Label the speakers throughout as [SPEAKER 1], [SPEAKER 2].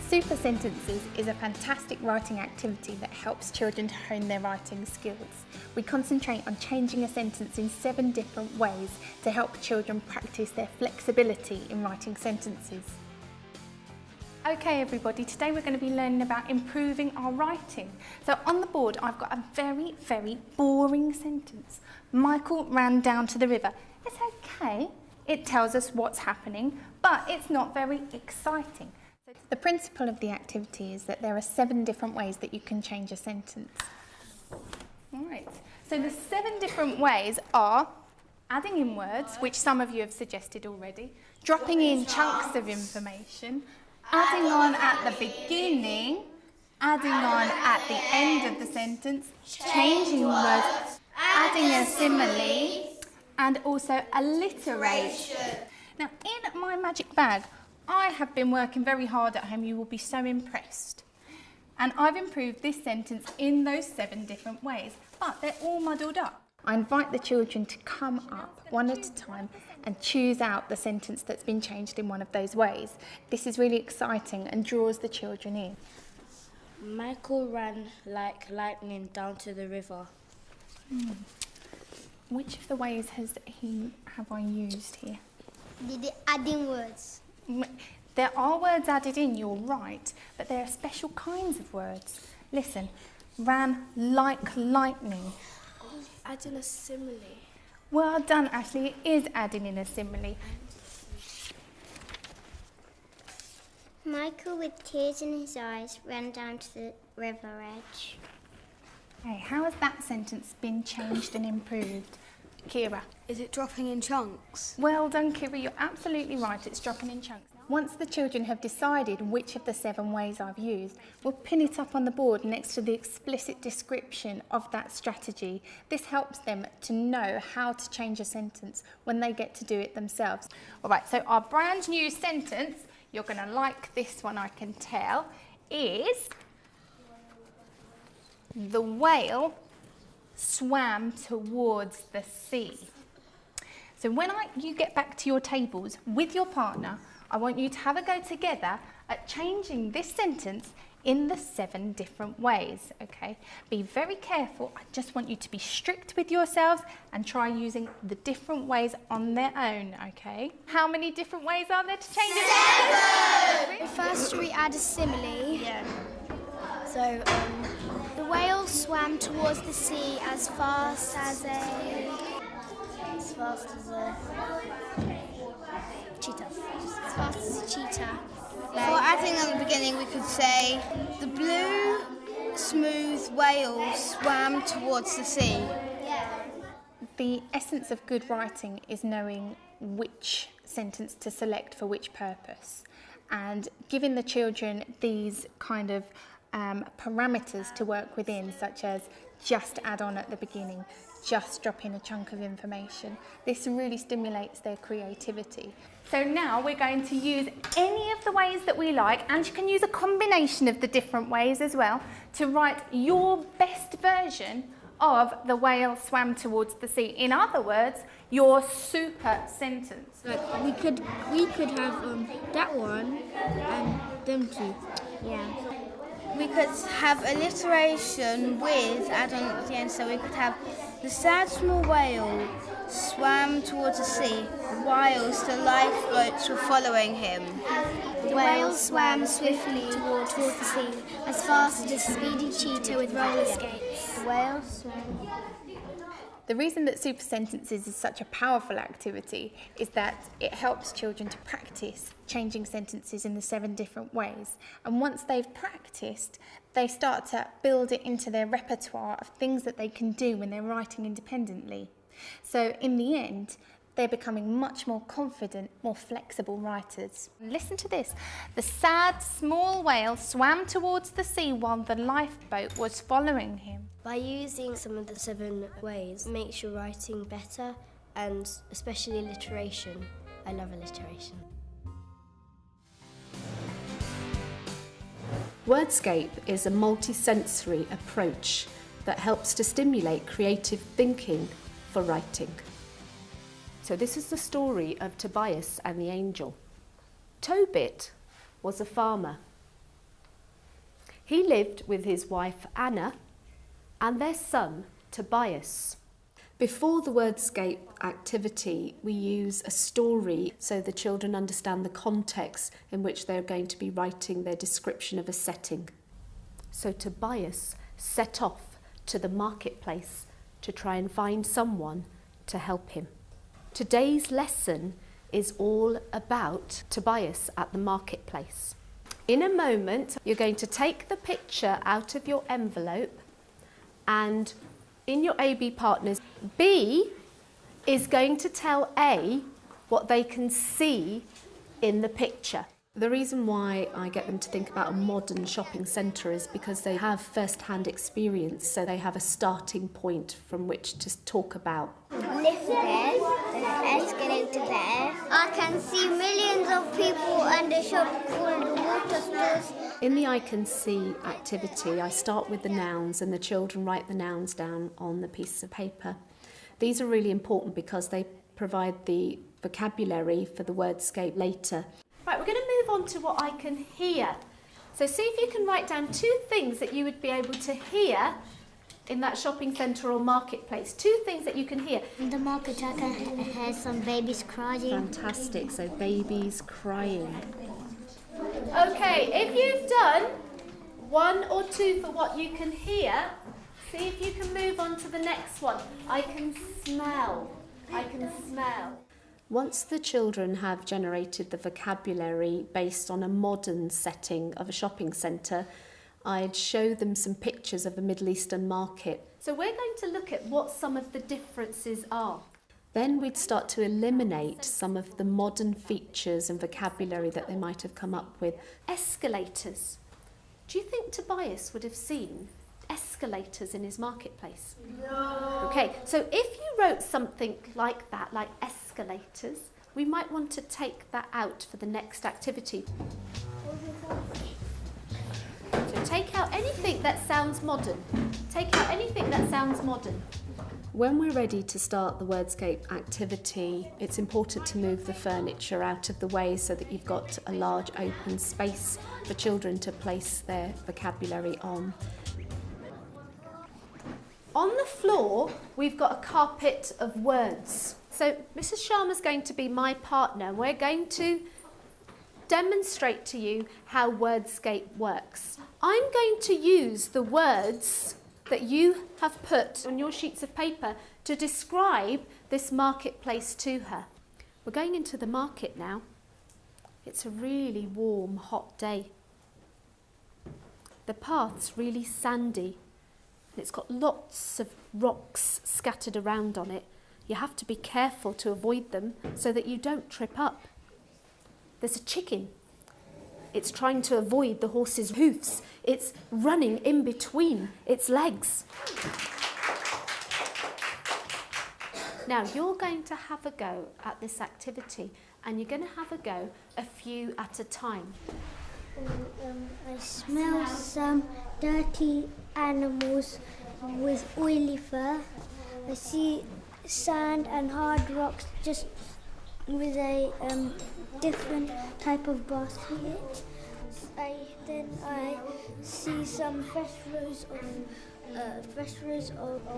[SPEAKER 1] Super Sentences is a fantastic writing activity that helps children to hone their writing skills. We concentrate on changing a sentence in 7 different ways to help children practice their flexibility in writing sentences. Okay everybody, today we're going to be learning about improving our writing. So on the board I've got a very, very boring sentence. Michael ran down to the river. It's okay, it tells us what's happening, but it's not very exciting. The principle of the activity is that there are 7 different ways that you can change a sentence. Alright, so the 7 different ways are adding in words, which some of you have suggested already, dropping in chunks of information, adding on at the beginning, adding on at the end of the sentence, changing words, adding a simile, and also alliteration. Now, in my magic bag, I have been working very hard at home, you will be so impressed. And I've improved this sentence in those 7 different ways, but they're all muddled up. I invite the children to come up one at a time and choose out the sentence that's been changed in one of those ways. This is really exciting and draws the children in.
[SPEAKER 2] Michael ran like lightning down to the river.
[SPEAKER 1] Which of the ways have I used here?
[SPEAKER 3] The adding words.
[SPEAKER 1] There are words added in, you're right, but there are special kinds of words. Listen, ran like lightning.
[SPEAKER 2] Adding a simile.
[SPEAKER 1] Well done, Ashley, it is adding in a simile.
[SPEAKER 3] Michael, with tears in his eyes, ran down to the river edge.
[SPEAKER 1] Okay, how has that sentence been changed and improved? Kira.
[SPEAKER 2] Is it dropping in chunks?
[SPEAKER 1] Well done, Kira, you're absolutely right, it's dropping in chunks. Once the children have decided which of the 7 ways I've used, we'll pin it up on the board next to the explicit description of that strategy. This helps them to know how to change a sentence when they get to do it themselves. All right, so our brand new sentence, you're going to like this one, I can tell, is the whale swam towards the sea. So when you get back to your tables with your partner, I want you to have a go together at changing this sentence in the 7 different ways, okay? Be very careful. I just want you to be strict with yourselves and try using the different ways on their own, okay? How many different ways are there to change it?
[SPEAKER 3] 7! First we add a simile. Yeah. So, the whale swam towards the sea as fast as a cheetah. As fast as a cheetah.
[SPEAKER 4] For adding at the beginning, we could say, the blue, smooth whale swam towards the sea.
[SPEAKER 1] The essence of good writing is knowing which sentence to select for which purpose, and giving the children these kind of parameters to work within, such as just add on at the beginning, just drop in a chunk of information. This really stimulates their creativity. So now we're going to use any of the ways that we like, and you can use a combination of the different ways as well, to write your best version of the whale swam towards the sea. In other words, your super sentence.
[SPEAKER 2] Like we could have that one and them 2.
[SPEAKER 3] Yeah.
[SPEAKER 4] We could have alliteration with add-on at the end, so we could have the sad small whale swam towards the sea whilst the lifeboats were following him.
[SPEAKER 3] The whale swam swiftly towards the sea, as fast as a speedy cheetah with roller skates. The whale swam.
[SPEAKER 1] The reason that super sentences is such a powerful activity is that it helps children to practice changing sentences in the 7 different ways. And once they've practiced, they start to build it into their repertoire of things that they can do when they're writing independently. So in the end, they're becoming much more confident, more flexible writers. Listen to this. The sad small whale swam towards the sea while the lifeboat was following him.
[SPEAKER 5] By using some of the 7 ways, it makes your writing better, and especially alliteration. I love alliteration.
[SPEAKER 6] Wordscape is a multisensory approach that helps to stimulate creative thinking for writing. So this is the story of Tobias and the angel. Tobit was a farmer. He lived with his wife Anna and their son Tobias. Before the Wordscape activity, we use a story so the children understand the context in which they're going to be writing their description of a setting. So Tobias set off to the marketplace to try and find someone to help him. Today's lesson is all about Tobias at the marketplace. In a moment, you're going to take the picture out of your envelope, and in your AB partners, B is going to tell A what they can see in the picture. The reason why I get them to think about a modern shopping centre is because they have first-hand experience, so they have a starting point from which to talk about.
[SPEAKER 3] Lift there, escalator there. I can see millions of people and a shop called Water Stores.
[SPEAKER 6] In the I Can See activity, I start with the nouns and the children write the nouns down on the piece of paper. These are really important because they provide the vocabulary for the wordscape later. Right, we're going to move on to what I can hear. So see if you can write down 2 things that you would be able to hear in that shopping centre or marketplace. 2 things that you can hear.
[SPEAKER 3] In the market I can hear some babies crying.
[SPEAKER 6] Fantastic, so babies crying. Okay, if you've done 1 or 2 for what you can hear, see if you can move on to the next one. I can smell. I can smell. Once the children have generated the vocabulary based on a modern setting of a shopping centre, I'd show them some pictures of a Middle Eastern market. So we're going to look at what some of the differences are. Then we'd start to eliminate some of the modern features and vocabulary that they might have come up with. Escalators. Do you think Tobias would have seen escalators in his marketplace? No. Okay, so if you wrote something like that, like escalators, we might want to take that out for the next activity. So take out anything that sounds modern. Take out anything that sounds modern. When we're ready to start the Wordscape activity, it's important to move the furniture out of the way so that you've got a large open space for children to place their vocabulary on. On the floor, we've got a carpet of words. So Mrs. Sharma's going to be my partner. We're going to demonstrate to you how Wordscape works. I'm going to use the words that you have put on your sheets of paper to describe this marketplace to her. We're going into the market now. It's a really warm, hot day. The path's really sandy. It's got lots of rocks scattered around on it. You have to be careful to avoid them so that you don't trip up. There's a chicken. It's trying to avoid the horse's hoofs. It's running in between its legs. Now, you're going to have a go at this activity, and you're going to have a go a few at a time.
[SPEAKER 3] I smell some dirty animals with oily fur. I see sand and hard rocks just with a different type of basket. Then I see some fresh rows of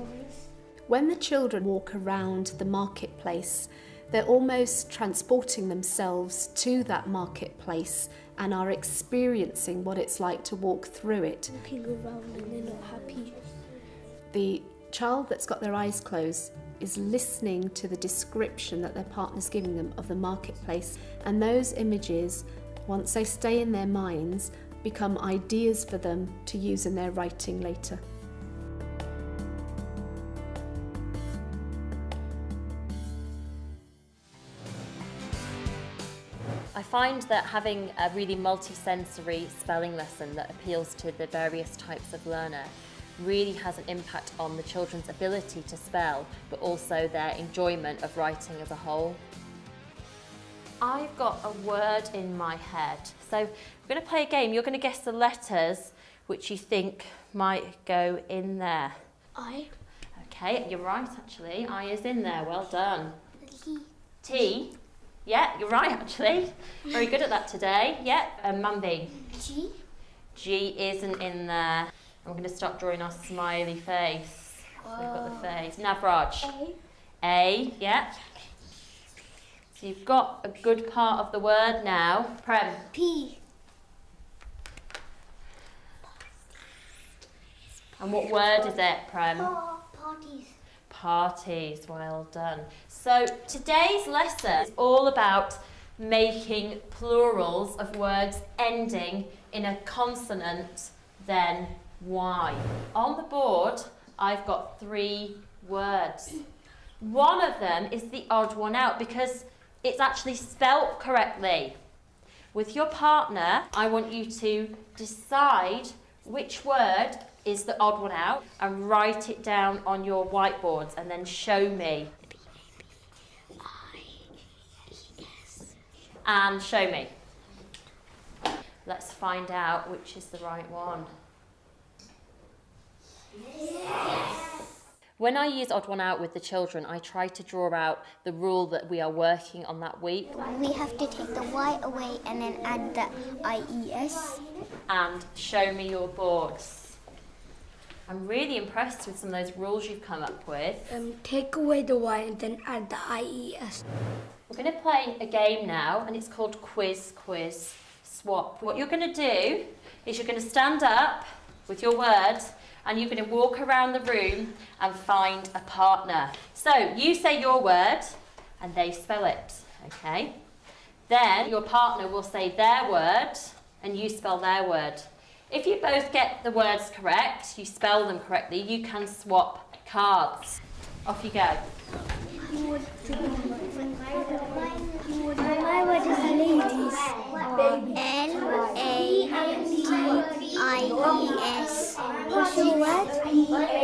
[SPEAKER 6] When the children walk around the marketplace, they're almost transporting themselves to that marketplace and are experiencing what it's like to walk through it.
[SPEAKER 3] Walking around and they're not happy.
[SPEAKER 6] The child that's got their eyes closed is listening to the description that their partner's giving them of the marketplace, and those images, once they stay in their minds, become ideas for them to use in their writing later.
[SPEAKER 7] I find that having a really multi-sensory spelling lesson that appeals to the various types of learner really has an impact on the children's ability to spell, but also their enjoyment of writing as a whole. I've got a word in my head. So we're going to play a game. You're going to guess the letters which you think might go in there.
[SPEAKER 3] I.
[SPEAKER 7] Okay, you're right actually. I is in there. Well done. T. Yeah, you're right actually. Very good at that today. Yeah, Mambi.
[SPEAKER 3] G.
[SPEAKER 7] G isn't in there. I'm going to start drawing our smiley face. So we've got the face. Navraj. A, yeah. So you've got a good part of the word now. Prem.
[SPEAKER 3] P.
[SPEAKER 7] And what word is it, Prem?
[SPEAKER 3] Parties.
[SPEAKER 7] Parties, well done. So today's lesson is all about making plurals of words ending in a consonant, then Y. On the board, I've got 3 words. One of them is the odd one out because it's actually spelt correctly. With your partner, I want you to decide which word is the odd one out and write it down on your whiteboards and then show me. And show me. Let's find out which is the right one. When I use odd one out with the children, I try to draw out the rule that we are working on that week.
[SPEAKER 3] We have to take the Y away and then add the IES.
[SPEAKER 7] And show me your boards. I'm really impressed with some of those rules you've come up with.
[SPEAKER 2] Take away the Y and then add the IES.
[SPEAKER 7] We're going to play a game now, and it's called Quiz, Quiz, Swap. What you're going to do is you're going to stand up with your words, and you're going to walk around the room and find a partner. So you say your word, and they spell it, okay? Then your partner will say their word, and you spell their word. If you both get the words correct, you spell them correctly, you can swap cards. Off you go.
[SPEAKER 3] My word is ladies. L-A-D-I-E-S. What's your word?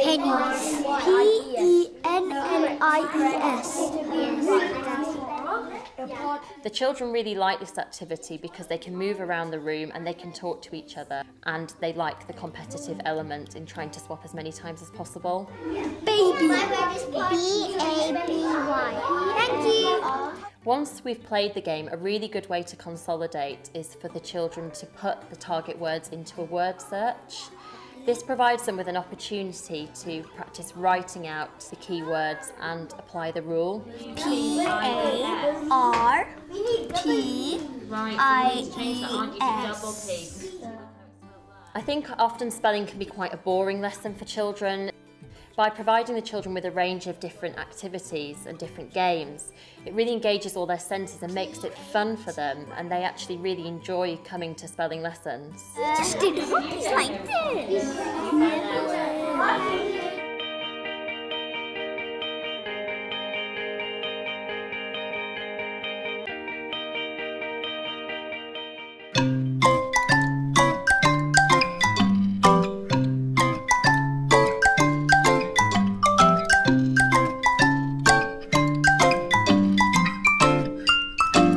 [SPEAKER 3] Pennies. P-E-N-N-I-E-S.
[SPEAKER 7] The children really like this activity because they can move around the room and they can talk to each other, and they like the competitive element in trying to swap as many times as possible.
[SPEAKER 3] Baby. B-A-B-Y. Thank you.
[SPEAKER 7] Once we've played the game, a really good way to consolidate is for the children to put the target words into a word search. This provides them with an opportunity to practice writing out the key words and apply the rule.
[SPEAKER 3] P-A-R-T-I-E-S.
[SPEAKER 7] I think often spelling can be quite a boring lesson for children. By providing the children with a range of different activities and different games, it really engages all their senses and makes it fun for them, and they actually really enjoy coming to spelling lessons.
[SPEAKER 3] Just did hobbies like this.